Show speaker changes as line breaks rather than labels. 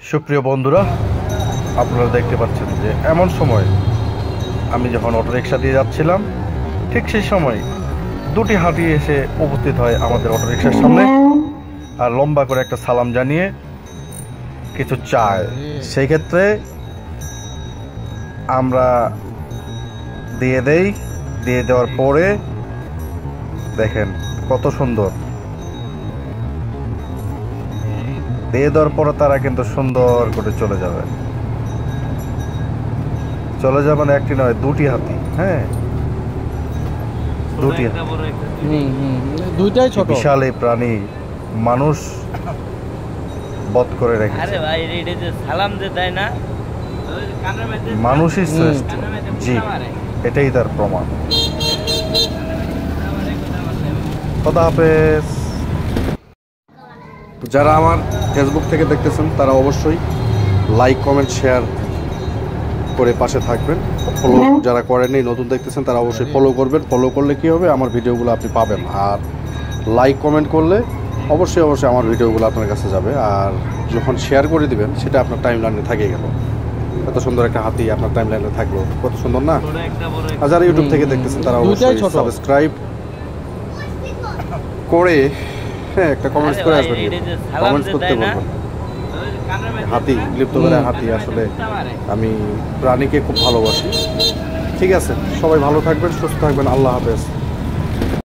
সুপ্রিয় বন্ধুরা, আপনারা দেখতে পাচ্ছেন যে এমন সময় আমি যখন অটোরিকশা দিয়ে যাচ্ছিলাম, ঠিক সেই সময় দুটি হাতি এসে উপস্থিত হয় আমাদের অটোরিকশার সামনে আর লম্বা করে একটা সালাম জানিয়ে কিছু চায়। সেই ক্ষেত্রে আমরা দিয়ে দেওয়ার পরে দেখেন কত সুন্দর, দিয়ে দেওয়ার পরে তারা কিন্তু সুন্দর করে চলে যাবে মানে একটি নয়, দুটি হাতি। হ্যাঁ, দুইটাই ছোট। বিশাল এই প্রাণী মানুষ বধ করে রেখেছে। মানুষই শ্রেষ্ঠ জীব, এটাই তার প্রমাণ। খোদা হাফেজ। যারা আমার ফেসবুক থেকে দেখতেছেন তারা অবশ্যই লাইক, কমেন্ট, শেয়ার করে পাশে থাকবেন। ফলো যারা করেননি, নতুন দেখতেছেন, তারা অবশ্যই ফলো করবেন। ফলো করলে কি হবে, আমার ভিডিওগুলো আপনি পাবেন। আর লাইক কমেন্ট করলে অবশ্যই আমার ভিডিওগুলো আপনার কাছে যাবে। আর যখন শেয়ার করে দিবেন, সেটা আপনার টাইম লাইনে থাকে গেল। এত সুন্দর একটা হাতি আপনার টাইম লাইনে থাকলো, কত সুন্দর না? আর যারা ইউটিউব থেকে দেখতেছেন তারা অবশ্যই সাবস্ক্রাইব করে একটা কমেন্টস করে আসবেন, কমেন্টস করতে বলবেন। হাতি লিপ্ত করে হাতি, আসলে আমি প্রাণীকে খুব ভালোবাসি। ঠিক আছে, সবাই ভালো থাকবেন, সুস্থ থাকবেন। আল্লাহ হাফেজ।